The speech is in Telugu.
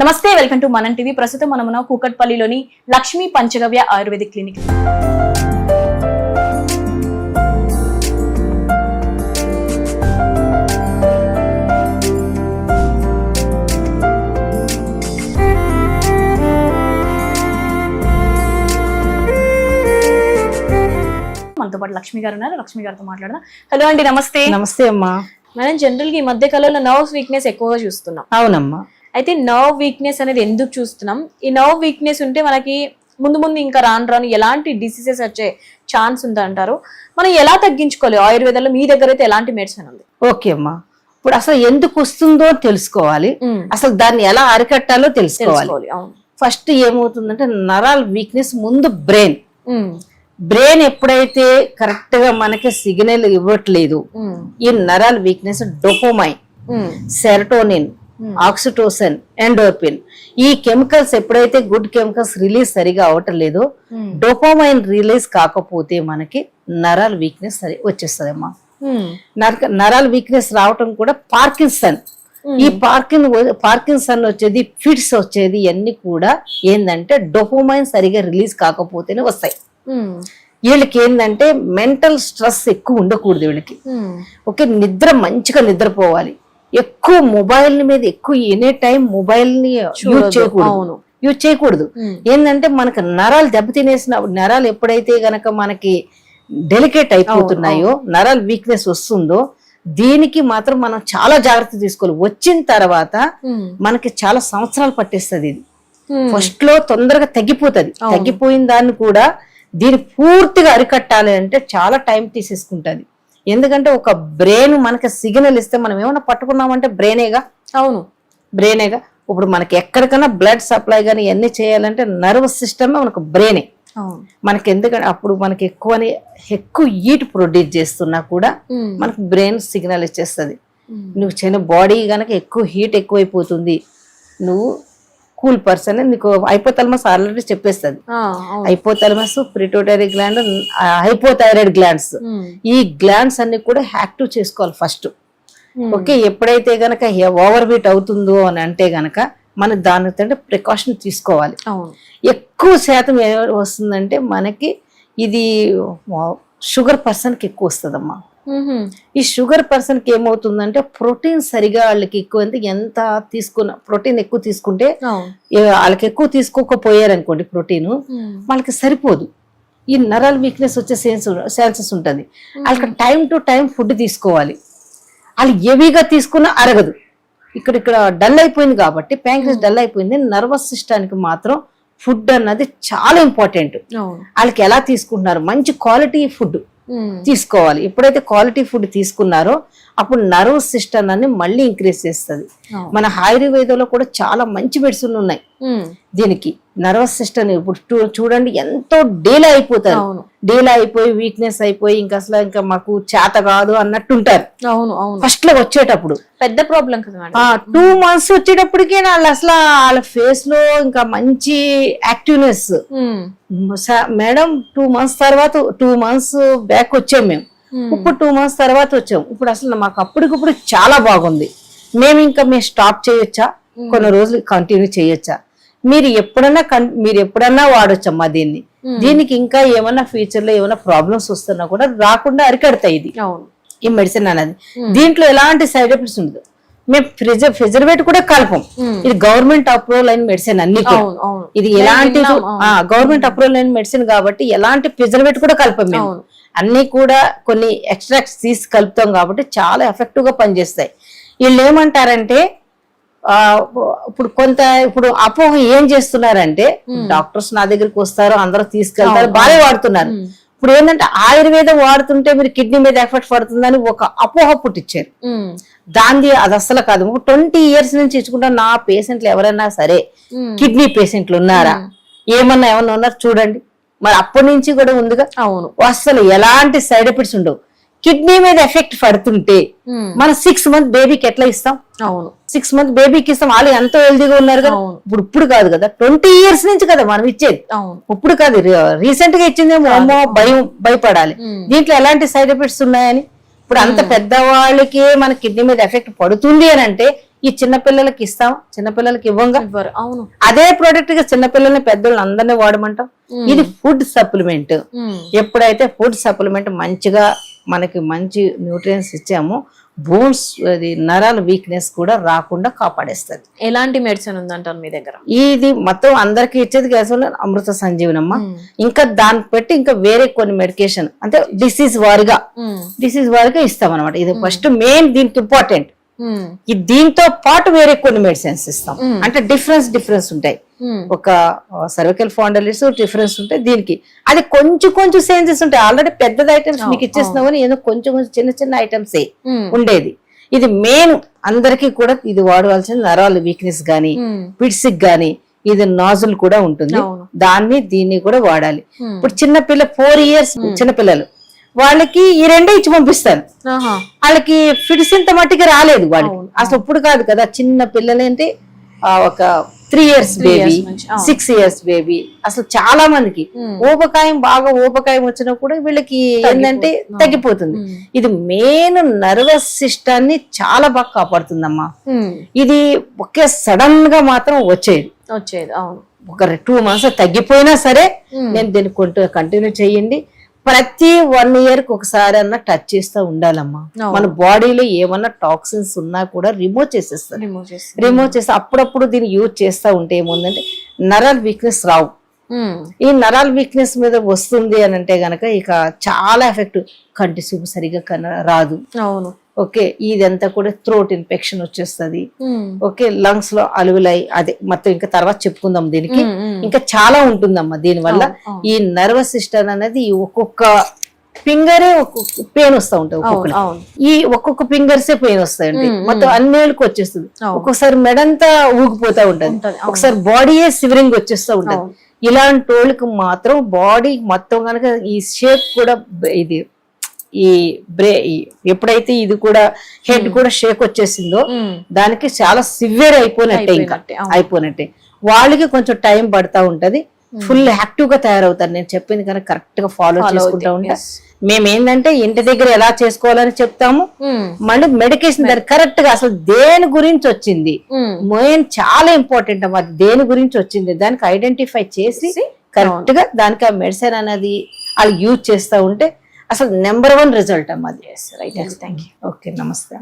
నమస్తే, వెల్కమ్ టు మనం టీవీ. ప్రస్తుతం మనమున కూకట్పల్లిలోని లక్ష్మీ పంచగవ్య ఆయుర్వేదిక్ క్లినిక్. మనతో పాటు లక్ష్మి గారు ఉన్నారు. లక్ష్మి గారితో మాట్లాడదాం. హలో అండి, నమస్తే. నమస్తే అమ్మా. మనం జనరల్ గా ఈ మధ్య కాలంలో నర్వ్స్ వీక్నెస్ ఎక్కువగా చూస్తున్నాం. అవునమ్మా. అయితే నర్వ్ వీక్నెస్ అనేది ఎందుకు చూస్తున్నాం? ఈ నర్వ్ వీక్నెస్ ఉంటే మనకి ముందు ముందు ఇంకా రాను ఎలాంటి డిసీజెస్ వచ్చే ఛాన్స్ ఉందంటారు? మనం ఎలా తగ్గించుకోవాలి? ఆయుర్వేదంలో మీ దగ్గర అయితే ఎలాంటి మెడిసిన్ ఉంది? ఓకే అమ్మా, ఇప్పుడు అసలు ఎందుకు వస్తుందో తెలుసుకోవాలి, అసలు దాన్ని ఎలా అరికట్టాలో తెలుసుకోవాలి. ఫస్ట్ ఏమవుతుందంటే నరాల వీక్నెస్ ముందు బ్రెయిన్ ఎప్పుడైతే కరెక్ట్ గా మనకి సిగ్నల్ ఇవ్వట్లేదు, ఈ నరాల weakness dopamine, serotonin, oxytocin, endorphin, ఈ కెమికల్స్ ఎప్పుడైతే గుడ్ కెమికల్స్ రిలీజ్ సరిగా అవటం లేదో, డోపమైన్ రిలీజ్ కాకపోతే మనకి నరాల వీక్నెస్ వచ్చేస్తుంది అమ్మా. నరాల వీక్నెస్ రావటం కూడా పార్కిన్సన్, ఈ పార్కిన్సన్ వచ్చేది, ఫిట్స్ వచ్చేది, ఇవన్నీ కూడా ఏంటంటే డోపమైన్ సరిగా రిలీజ్ కాకపోతేనే వస్తాయి. వీళ్ళకి ఏంటంటే మెంటల్ స్ట్రెస్ ఎక్కువ ఉండకూడదు వీళ్ళకి. ఓకే, నిద్ర మంచిగా నిద్రపోవాలి, ఎక్కువ మొబైల్ మీద ఎక్కువ ఎనీ టైం మొబైల్ ని యూజ్ చేయకూడదు. ఏంటంటే మనకు నరాలు దెబ్బతినేసిన నరాలు ఎప్పుడైతే గనక మనకి డెలికేట్ అయిపోతున్నాయో, నరాల వీక్నెస్ వస్తుందో, దీనికి మాత్రం మనం చాలా జాగ్రత్త తీసుకోవాలి. వచ్చిన తర్వాత మనకి చాలా సంవత్సరాలు పట్టేస్తుంది. ఇది ఫస్ట్ లో తొందరగా తగ్గిపోతుంది. తగ్గిపోయిన దాన్ని కూడా దీన్ని పూర్తిగా అరికట్టాలి అంటే చాలా టైం తీసేసుకుంటది. ఎందుకంటే ఒక బ్రెయిన్ మనకి సిగ్నల్ ఇస్తే మనం ఏమైనా పట్టుకున్నామంటే బ్రెయినేగా. అవును, బ్రెయినేగా. ఇప్పుడు మనకి ఎక్కడికైనా బ్లడ్ సప్లై కానీ ఇవన్నీ చేయాలంటే నర్వస్ సిస్టమ్ మనకు బ్రెయినే. మనకి ఎందుకంటే అప్పుడు మనకి ఎక్కువ హీట్ ప్రొడ్యూస్ చేస్తున్నా కూడా మనకి బ్రెయిన్ సిగ్నల్ ఇచ్చేస్తుంది. నువ్వు చిన్న బాడీ గనక ఎక్కువ హీట్ ఎక్కువైపోతుంది, నువ్వు కూల్ పర్సన్, నీకు హైపోథాలమస్ ఆల్రెడీ చెప్పేస్తుంది. Hypothalamus, pituitary gland, hypothyroid glands, ఈ గ్లాండ్స్ అన్ని కూడా యాక్టివ్ చేసుకోవాలి ఫస్ట్. ఓకే, ఎప్పుడైతే గనక ఓవర్ బీట్ అవుతుందో అని అంటే గనక మన దానితో ప్రికాషన్ తీసుకోవాలి. ఎక్కువ శాతం వస్తుందంటే మనకి ఇది షుగర్ పర్సన్ కి ఎక్కువ వస్తుందమ్మా. ఈ షుగర్ పర్సన్ కి ఏమవుతుందంటే ప్రోటీన్ సరిగా వాళ్ళకి ఎక్కువ, ఎంత తీసుకున్న ప్రోటీన్ ఎక్కువ తీసుకుంటే వాళ్ళకి ఎక్కువ తీసుకోకపోయారు అనుకోండి ప్రోటీన్, వాళ్ళకి సరిపోదు. ఈ నరాల వీక్నెస్ వచ్చే ఛాన్సెస్ ఉంటుంది. వాళ్ళకి టైం టు టైం ఫుడ్ తీసుకోవాలి. వాళ్ళు హెవీగా తీసుకున్నా అరగదు. ఇక్కడ డల్ అయిపోయింది కాబట్టి, ప్యాంక్రియాస్ డల్ అయిపోయింది. నర్వస్ సిస్టానికి మాత్రం ఫుడ్ అన్నది చాలా ఇంపార్టెంట్. వాళ్ళకి ఎలా తీసుకుంటున్నారు, మంచి క్వాలిటీ ఫుడ్ తీసుకోవాలి. ఎప్పుడైతే క్వాలిటీ ఫుడ్ తీసుకున్నారో అప్పుడు నర్వ్ సిస్టమ్ అన్ని మళ్ళీ ఇంక్రీజ్ చేస్తుంది. మన ఆయుర్వేదంలో కూడా చాలా మంచి మెడిసిన్ ఉన్నాయి దీనికి. నర్వస్ సిస్టమ్ ఇప్పుడు చూడండి ఎంతో డీలా అయిపోతారు. డీలా అయిపోయి వీక్నెస్ అయిపోయి ఇంకా మాకు చేత కాదు అన్నట్టుంటారు. ఫస్ట్ లో వచ్చేటప్పుడు పెద్ద ప్రాబ్లం కదా. 2 months వచ్చేటప్పటికే వాళ్ళు అసలు వాళ్ళ ఫేస్ లో ఇంకా మంచి యాక్టివ్నెస్. మేడం 2 months తర్వాత 2 months బ్యాక్ వచ్చాం మేము, ఇప్పుడు 2 months తర్వాత వచ్చాం. ఇప్పుడు అసలు మాకు అప్పటికప్పుడు చాలా బాగుంది. మేము స్టాప్ చేయొచ్చా, కొన్ని రోజులు కంటిన్యూ చేయొచ్చా? మీరు ఎప్పుడన్నా వాడొచ్చమ్మా దీన్ని. దీనికి ఇంకా ఏమన్నా ఫ్యూచర్ లో ఏమైనా ప్రాబ్లమ్స్ వస్తున్నా కూడా రాకుండా అరికడతాయి ఇది ఈ మెడిసిన్ అనేది. దీంట్లో ఎలాంటి సైడ్ ఎఫెక్ట్స్ ఉండదు. మేము ప్రిజర్వేటివ్ కూడా కలపం. ఇది గవర్నమెంట్ అప్రూవల్ అయిన మెడిసిన్ అన్ని. ఇది ఎలాంటి గవర్నమెంట్ అప్రూవల్ అయిన మెడిసిన్ కాబట్టి ఎలాంటి ప్రిజర్వేటివ్ కూడా కలపం మేము. అన్ని కూడా కొన్ని ఎక్స్ట్రాక్ట్స్ తీసి కలుపుతాం కాబట్టి చాలా ఎఫెక్టివ్ గా పనిచేస్తాయి. వీళ్ళు ఏమంటారంటే ఇప్పుడు అపోహ ఏం చేస్తున్నారంటే, డాక్టర్స్ నా దగ్గరికి వస్తారు, అందరూ తీసుకెళ్తారు, బాగా వాడుతున్నారు. ఇప్పుడు ఏంటంటే ఆయుర్వేదం వాడుతుంటే మీరు కిడ్నీ మీద ఎఫెక్ట్ పడుతుందని ఒక అపోహ పుట్టించారు. అది అసలు కాదు. 20 years నుంచి ఇచ్చుకుంటా నా పేషెంట్లు ఎవరైనా సరే కిడ్నీ పేషెంట్లు ఉన్నారా, ఏమన్నా ఉన్నారు చూడండి. మరి అప్పటి నుంచి కూడా ఉందిగా. అవును, అసలు ఎలాంటి సైడ్ ఎఫెక్ట్స్ ఉండవు. కిడ్నీ మీద ఎఫెక్ట్ పడుతుంటే మనం 6 months బేబీకి ఎట్లా ఇస్తాం? అవును, 6 months బేబీకి ఇస్తాం. వాళ్ళు ఎంతో హెల్దీగా ఉన్నారు కదా. ఇప్పుడు కాదు కదా, 20 years నుంచి కదా మనం ఇచ్చేది. ఇప్పుడు కాదు, రీసెంట్ గా ఇచ్చింది. భయపడాలి. దీంట్లో ఎలాంటి సైడ్ ఎఫెక్ట్స్ ఉన్నాయని. ఇప్పుడు అంత పెద్దవాళ్ళకి మన కిడ్నీ మీద ఎఫెక్ట్ పడుతుంది అని అంటే ఈ చిన్నపిల్లలకి ఇస్తాం, చిన్నపిల్లలకి ఇవ్వంగా. ఇవ్వరు. అవును. అదే ప్రోడక్ట్ గా చిన్నపిల్లల్ని పెద్దోళ్ళని అందరినీ వాడమంటాం. ఇది ఫుడ్ సప్లిమెంట్. ఎప్పుడైతే ఫుడ్ సప్లిమెంట్ మంచిగా మనకి మంచి న్యూట్రియన్స్ ఇచ్చామో బోన్స్ అది నరాల వీక్నెస్ కూడా రాకుండా కాపాడేస్తుంది. ఎలాంటి మెడిసిన్ ఉందంటారు మీ దగ్గర? ఇది మొత్తం అందరికి ఇచ్చేది కేవలం అమృత సంజీవనమ్మ. ఇంకా దాన్ని పెట్టి ఇంకా వేరే కొన్ని మెడికేషన్ అంటే డిసీజ్ వారిగా ఇస్తాం అనమాట. ఇది ఫస్ట్ మెయిన్ దీనికి ఇంపార్టెంట్. దీంతో పాటు వేరే కొన్ని మెడిసిన్స్ ఇస్తాం. అంటే డిఫరెన్స్ ఉంటాయి. ఒక సర్వికల్ స్పాండిలైటిస్ డిఫరెన్స్ ఉంటాయి, దీనికి అది కొంచెం చేంజెస్ ఉంటాయి. ఆల్రెడీ పెద్దది ఐటమ్స్ మీకు ఇచ్చేస్తున్నాం కానీ ఏదో కొంచెం చిన్న ఐటమ్స్ ఉండేది. ఇది మెయిన్ అందరికీ కూడా ఇది వాడవలసిన నరాల వీక్నెస్ గానీ పిట్స్ గానీ ఇది నాజుల్ కూడా ఉంటుంది. దీన్ని కూడా వాడాలి. ఇప్పుడు చిన్నపిల్ల 4 years చిన్నపిల్లలు వాళ్ళకి ఈ రెండే ఇచ్చి పంపిస్తాను. వాళ్ళకి ఫిట్స్ ఇంత మట్టికి రాలేదు వాళ్ళకి అసలు. ఇప్పుడు కాదు కదా చిన్న పిల్లలేంటే ఒక 3 years బేబీ, 6 years బేబీ. అసలు చాలా మందికి ఊబకాయం వచ్చినా కూడా వీళ్ళకి ఏంటంటే తగ్గిపోతుంది. ఇది మెయిన్ నర్వస్ సిస్టాన్ని చాలా బాగా కాపాడుతుందమ్మా. ఇది ఒకే సడన్ గా మాత్రం వచ్చేది. అవును. ఒక 2 months తగ్గిపోయినా సరే నేను దీన్ని కంటిన్యూ చేయండి. ప్రతి 1 year ఒకసారి అన్న టచ్ చేస్తూ ఉండాలమ్మా. మన బాడీలో ఏమన్నా టాక్సిన్స్ ఉన్నా కూడా రిమూవ్ చేస్తే అప్పుడప్పుడు దీన్ని యూజ్ చేస్తూ ఉంటే ఏముందంటే నరాల వీక్నెస్ రావు. ఈ నరాల వీక్నెస్ మీద వస్తుంది అని అంటే గనక ఇక చాలా ఎఫెక్ట్. కంటి చూపు సరిగా రాదు. అవును. ఓకే, ఇదంతా కూడా థ్రోట్ ఇన్ఫెక్షన్ వచ్చేస్తుంది. ఓకే, లంగ్స్ లో అలుగులై అదే మొత్తం ఇంకా తర్వాత చెప్పుకుందాం. దీనికి ఇంకా చాలా ఉంటుందమ్మా. దీని వల్ల ఈ నర్వస్ సిస్టమ్ అనేది ఒక్కొక్క ఫింగరే ఒక్కొక్క పెయిన్ వస్తూ ఉంటాయి. ఒక్కొక్క ఫింగర్సే పెయిన్ వస్తాయండి. మొత్తం అన్నేళ్ళకి వచ్చేస్తుంది. ఒక్కొక్కసారి మెడంతా ఊగిపోతా ఉంటది, ఒకసారి బాడీయే సివరింగ్ వచ్చేస్తూ ఉంటది. ఇలాంటి వాళ్ళకి మాత్రం బాడీ మొత్తం కనుక ఈ షేప్ కూడా ఇది ఎప్పుడైతే ఇది కూడా హెడ్ కూడా షేక్ వచ్చేసిందో దానికి చాలా సివియర్ అయిపోయినట్టే. వాళ్ళకి కొంచెం టైం పడతా ఉంటది. ఫుల్ యాక్టివ్ గా తయారవుతారు. నేను చెప్పింది కనుక కరెక్ట్ గా ఫాలో చేసుకుంటా ఉంటా. మేమేంటంటే ఇంటి దగ్గర ఎలా చేసుకోవాలని చెప్తాము. మళ్ళీ మెడికేషన్ దాని కరెక్ట్ గా అసలు దేని గురించి వచ్చింది మెయిన్ చాలా ఇంపార్టెంట్ అమ్మా. దేని గురించి వచ్చింది దానికి ఐడెంటిఫై చేసి కరెక్ట్ గా దానికి ఆ మెడిసిన్ అనేది వాళ్ళు యూజ్ చేస్తూ ఉంటే అసలు నెంబర్ 1 రిజల్ట్ అమ్మా. రైట్. Thank you. ఓకే, నమస్తే.